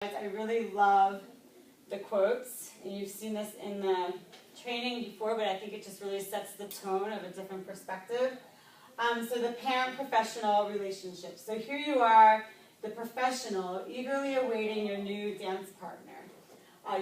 I really love the quotes, and you've seen this in the training before, but I think it just really sets the tone of a different perspective. So the parent-professional relationship. So here you are, the professional, eagerly awaiting your new dance partner.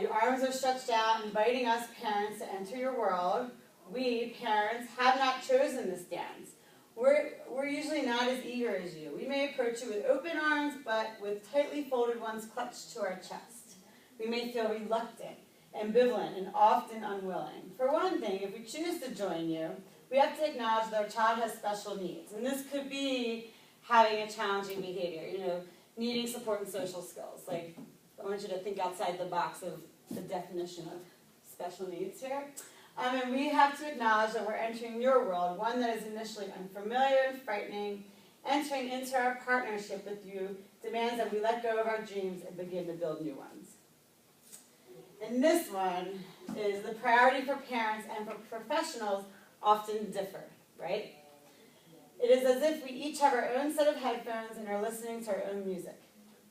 Your arms are stretched out, inviting us parents to enter your world. We, parents, have not chosen this dance. We're usually not as eager as you. We may approach you with open arms, but with tightly folded ones clutched to our chest. We may feel reluctant, ambivalent, and often unwilling. For one thing, if we choose to join you, we have to acknowledge that our child has special needs. And this could be having a challenging behavior, needing support and social skills. Like, I want you to think outside the box of the definition of special needs here. And we have to acknowledge that we're entering your world, one that is initially unfamiliar and frightening. Entering into our partnership with you demands that we let go of our dreams and begin to build new ones. And this one is the priority for parents and for professionals often differ, right? It is as if we each have our own set of headphones and are listening to our own music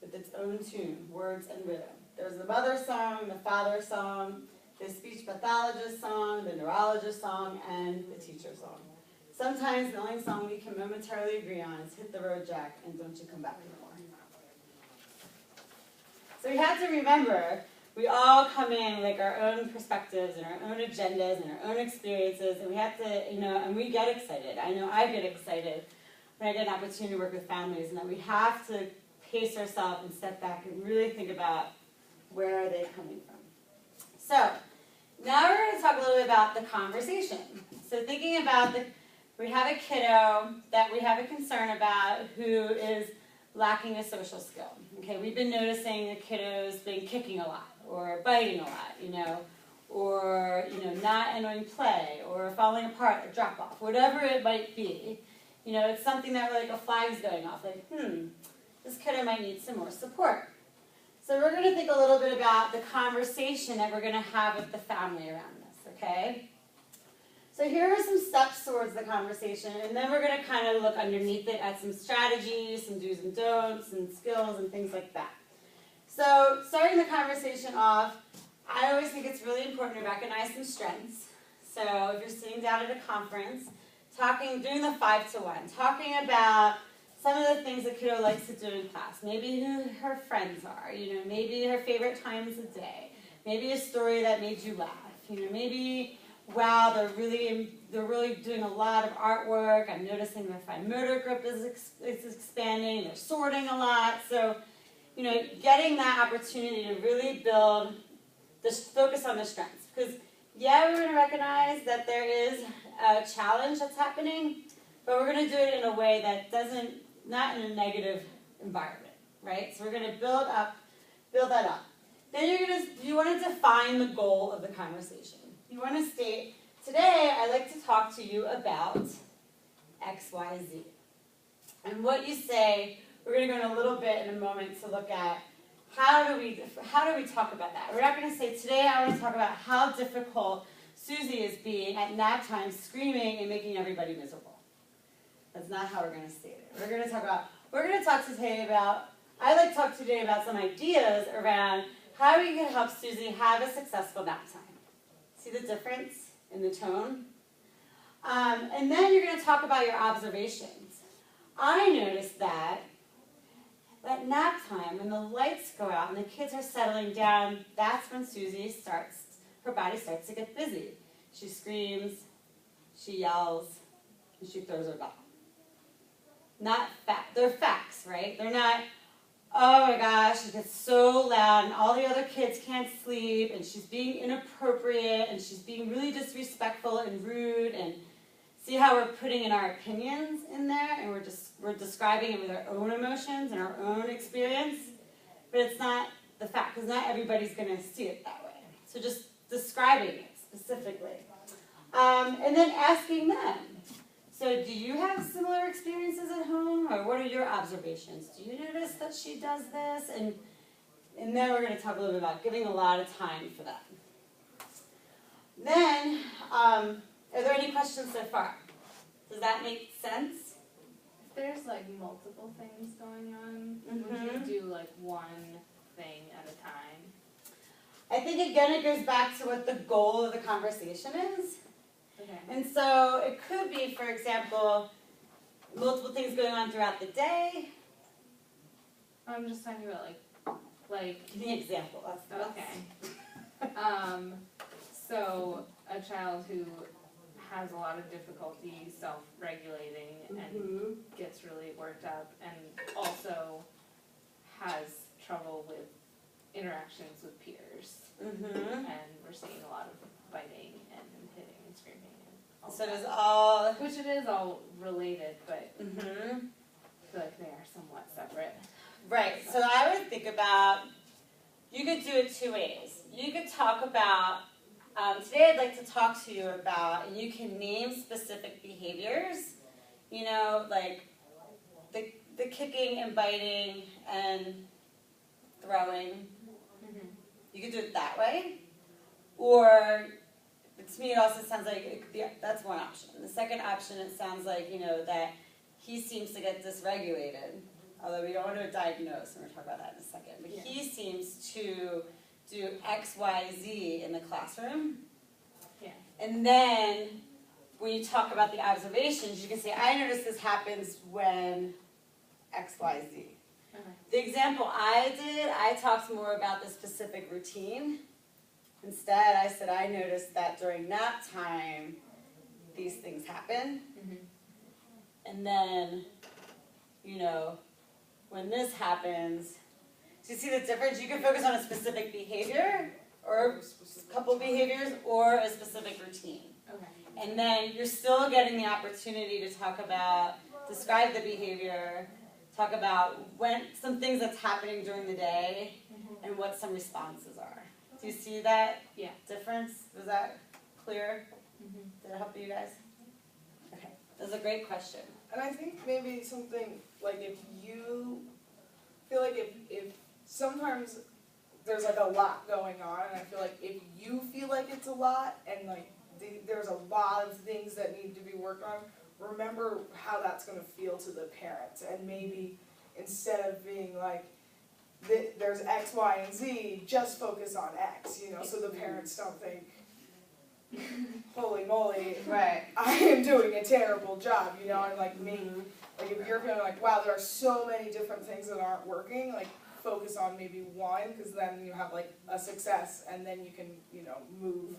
with its own tune, words, and rhythm. There's the mother song, the father song, the speech pathologist song, the neurologist song, and the teacher song. Sometimes the only song we can momentarily agree on is Hit the Road Jack and Don't You Come Back Anymore. So we have to remember, we all come in with our own perspectives and our own agendas and our own experiences, and we have to, and we get excited. I know I get excited when I get an opportunity to work with families, and that we have to pace ourselves and step back and really think about where are they coming from. So, now we're going to talk a little bit about the conversation. So thinking about we have a kiddo that we have a concern about who is lacking a social skill. Okay, we've been noticing the kiddo's been kicking a lot, or biting a lot, or not entering play, or falling apart, or drop off, whatever it might be. It's something that like a flag's going off, like, this kiddo might need some more support. So we're going to think a little bit about the conversation that we're going to have with the family around this, okay? So here are some steps towards the conversation, and then we're going to kind of look underneath it at some strategies, some do's and don'ts, and skills, and things like that. So starting the conversation off, I always think it's really important to recognize some strengths. So if you're sitting down at a conference, doing the 5-to-1, talking about some of the things the kiddo likes to do in class, maybe who her friends are, maybe her favorite times of day, maybe a story that made you laugh, maybe, wow, they're really doing a lot of artwork, I'm noticing their fine motor grip is expanding, they're sorting a lot, so, getting that opportunity to really build, focus on the strengths, because, yeah, we're going to recognize that there is a challenge that's happening, but we're going to do it in a way that not in a negative environment, right? So we're going to build that up. Then you want to define the goal of the conversation. You want to state, today I'd like to talk to you about X, Y, Z. And what you say, we're going to go in a little bit in a moment to look at how do we talk about that. We're not going to say, today I want to talk about how difficult Susie is being at nap time, screaming and making everybody miserable. That's not how we're going to state it. I'd like to talk today about some ideas around how we can help Susie have a successful nap time. See the difference in the tone? And then you're going to talk about your observations. I noticed that at nap time, when the lights go out and the kids are settling down, that's when her body starts to get busy. She screams, she yells, and she throws her ball. Not fact. They're facts, right? They're not, oh my gosh, it gets so loud and all the other kids can't sleep and she's being inappropriate and she's being really disrespectful and rude, and see how we're putting in our opinions in there and we're describing it with our own emotions and our own experience, but it's not the fact, because not everybody's going to see it that way. So just describing it specifically. And then asking them, so do you have similar experiences at home, or what are your observations? Do you notice that she does this? And then we're going to talk a little bit about giving a lot of time for that. Then, are there any questions so far? Does that make sense? If there's like multiple things going on, would you do like one thing at a time? I think again it goes back to what the goal of the conversation is. Okay. And so it could be, for example, multiple things going on throughout the day. I'm just talking about like Give me an example. That's okay. So a child who has a lot of difficulty self-regulating and gets really worked up, and also has trouble with interactions with peers, and we're seeing a lot of biting and hitting and screaming and all So that. does all. Which it is all related, but I Mm-hmm. feel like they are somewhat separate. Right. So I would think about. You could do it two ways. You could talk about. Today I'd like to talk to you about, and you can name specific behaviors. You know, like the kicking and biting and throwing. You could do it that way, or to me it also sounds like that's one option. The second option, it sounds like that he seems to get dysregulated, although we don't want to diagnose, and we'll talk about that in a second. But Yeah. he seems to do X, Y, Z in the classroom, Yeah. and then when you talk about the observations, you can say, I notice this happens when X, Y, Z. Okay. The example I did, I talked more about the specific routine. Instead, I said I noticed that during nap time, these things happen. And then, when this happens, do you see the difference? You can focus on a specific behavior, or a couple behaviors, or a specific routine. Okay. And then you're still getting the opportunity to talk about, describe the behavior, talk about some things that's happening during the day, and what some responses are. Do you see that Yeah. difference? Was that clear? Did it help you guys? Okay, that's a great question. And I think maybe something like if you feel like if sometimes there's like a lot going on, and I feel like if you feel like it's a lot and like there's a lot of things that need to be worked on, remember how that's going to feel to the parents, and maybe instead of being like there's X, Y, and Z, just focus on X, so the parents don't think, holy moly, Right. I am doing a terrible job, and like me, like if you're feeling like, wow, there are so many different things that aren't working, like focus on maybe one, because then you have like a success, and then you can, move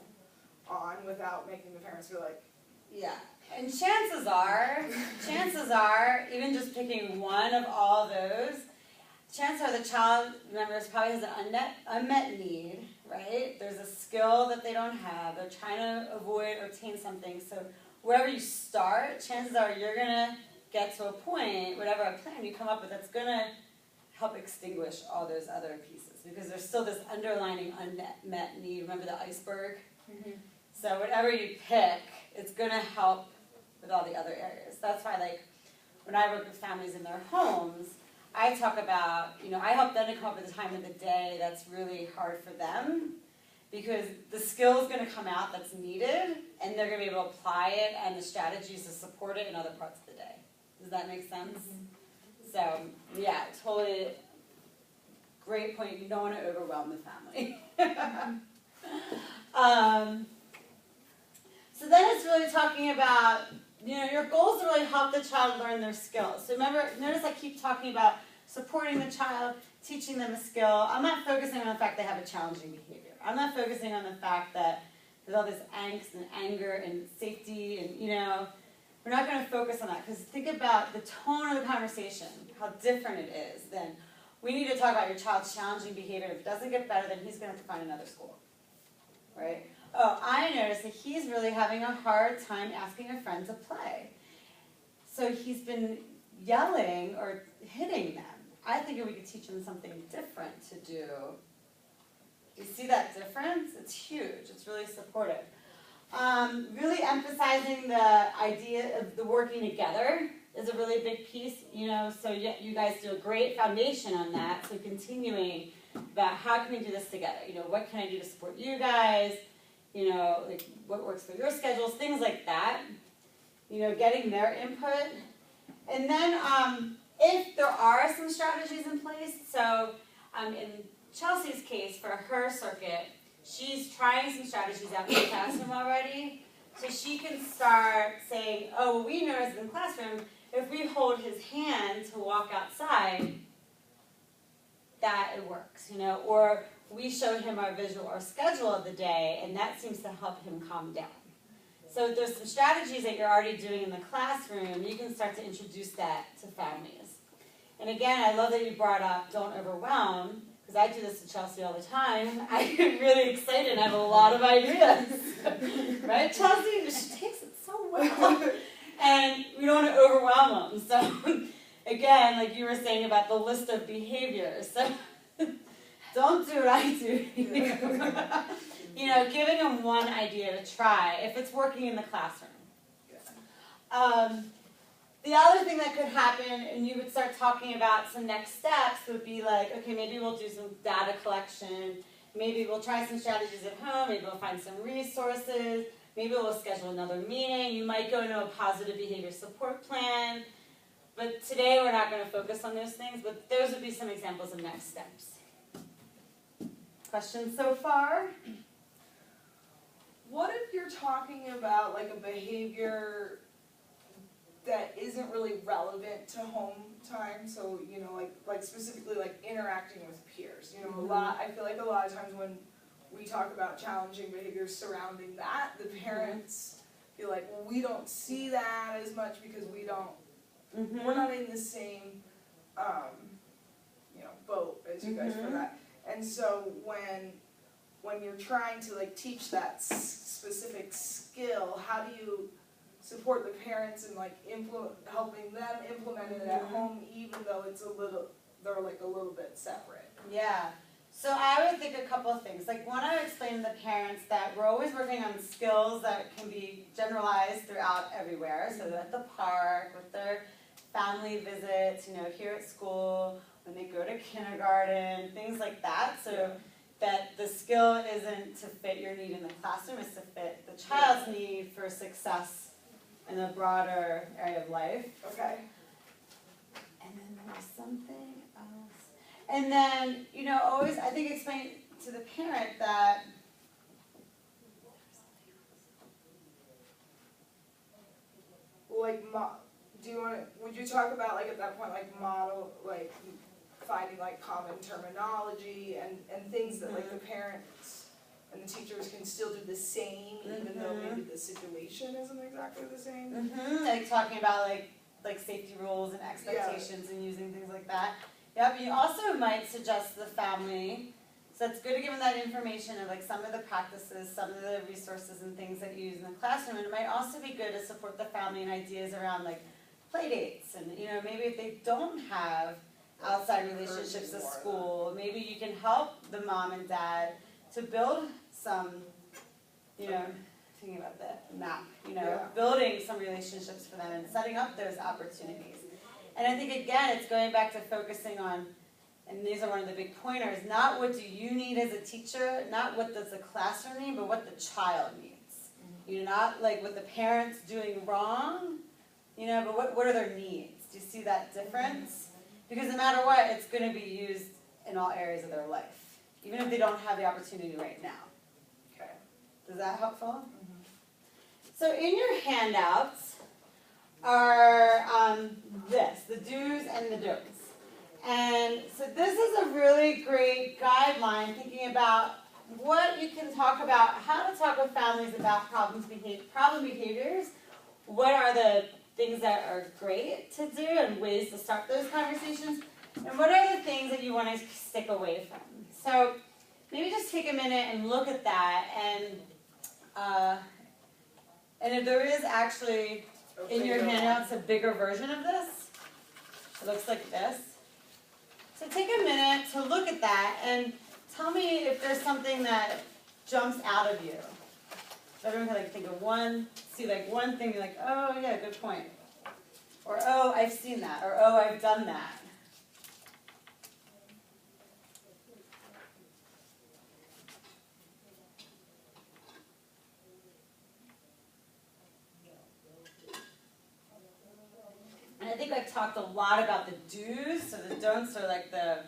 on without making the parents feel like, Yeah, and chances are, even just picking one of all those, chances are the child, remember, probably has an unmet need, right? There's a skill that they don't have. They're trying to avoid or obtain something. So wherever you start, chances are you're going to get to a point, whatever plan you come up with, that's going to help extinguish all those other pieces. Because there's still this underlining unmet need. Remember the iceberg? So whatever you pick, it's going to help with all the other areas. That's why, like, when I work with families in their homes, I talk about, I help them to come up with a time of the day that's really hard for them, because the skill is going to come out that's needed, and they're going to be able to apply it and the strategies to support it in other parts of the day. Does that make sense? So, yeah, totally great point. You don't want to overwhelm the family. So then it's really talking about, your goal is to really help the child learn their skills. So remember, notice I keep talking about supporting the child, teaching them a skill. I'm not focusing on the fact they have a challenging behavior. I'm not focusing on the fact that there's all this angst and anger and safety and, we're not going to focus on that, because think about the tone of the conversation, how different it is. Then we need to talk about your child's challenging behavior. If it doesn't get better, then he's going to have to find another school, right? Oh, I noticed that he's really having a hard time asking a friend to play. So he's been yelling or hitting them. I think we could teach him something different to do. You see that difference? It's huge. It's really supportive. Really emphasizing the idea of the working together is a really big piece. So you guys do a great foundation on that. So continuing about how can we do this together? What can I do to support you guys? Like what works for your schedules, things like that. Getting their input. And then if there are some strategies in place, so in Chelsea's case, for her circuit, she's trying some strategies out in the classroom already. So she can start saying, oh, well, we noticed in the classroom, if we hold his hand to walk outside, that it works, you know, or we show him our visual or schedule of the day, and that seems to help him calm down. So there's some strategies that you're already doing in the classroom. You can start to introduce that to families. And again, I love that you brought up don't overwhelm, because I do this to Chelsea all the time. I get really excited and have a lot of ideas. Right, Chelsea? She takes it so well. And we don't want to overwhelm them. So again, like you were saying about the list of behaviors. So don't do what I do. You know, giving them one idea to try if it's working in the classroom. The other thing that could happen, and you would start talking about some next steps, would be like, okay, maybe we'll do some data collection. Maybe we'll try some strategies at home. Maybe we'll find some resources. Maybe we'll schedule another meeting. You might go into a positive behavior support plan. But today we're not going to focus on those things, but those would be some examples of next steps. Questions so far? What if you're talking about like a behavior that isn't really relevant to home time? So, you know, like specifically like interacting with peers. You know, I feel like a lot of times when we talk about challenging behaviors surrounding that, the parents feel like, well, we don't see that as much because we're not in the same, you know, boat as you guys for that. And so when you're trying to like teach that specific skill, how do you support the parents in like helping them implement it at home, even though they're like a little bit separate? Yeah. So I would think a couple of things. Like one, I would explain to the parents that we're always working on skills that can be generalized throughout everywhere. So at the park, with their family visits, you know, here at school, when they go to kindergarten, things like that. So that the skill isn't to fit your need in the classroom, it's to fit the child's need for success in a broader area of life. Okay. And then there was something else. And then, you know, always, I think explain to the parent that like, would you talk about like at that point like model, like finding like common terminology and things that like the parents and the teachers can still do the same even though maybe the situation isn't exactly the same? Like talking about like safety rules and expectations and using things like that. Yep, you also might suggest to the family, so it's good to give them that information of like some of the practices, some of the resources and things that you use in the classroom, and it might also be good to support the family in ideas around like play dates, and you know, maybe if they don't have outside relationships at school, maybe you can help the mom and dad to build some, you know, thinking about the map, you know, building some relationships for them and setting up those opportunities. And I think, again, it's going back to focusing on, and these are one of the big pointers, not what do you need as a teacher, not what does the classroom need, but what the child needs. You know, not like what the parents doing wrong, you know, but what are their needs? Do you see that difference? Because no matter what, it's going to be used in all areas of their life, even if they don't have the opportunity right now. Okay. Is that helpful? So in your handouts are the do's and the don'ts. And so this is a really great guideline thinking about what you can talk about, how to talk with families about problem behaviors, what are the things that are great to do and ways to start those conversations, and what are the things that you want to stick away from. So maybe just take a minute and look at that, and if there is actually in your handouts a bigger version of this, it looks like this. So take a minute to look at that and tell me if there's something that jumps out of you. So everyone can like think of one, see like one thing, you're like, oh yeah, good point. Or oh, I've seen that. Or oh, I've done that. And I think I've talked a lot about the do's, so the don'ts are like the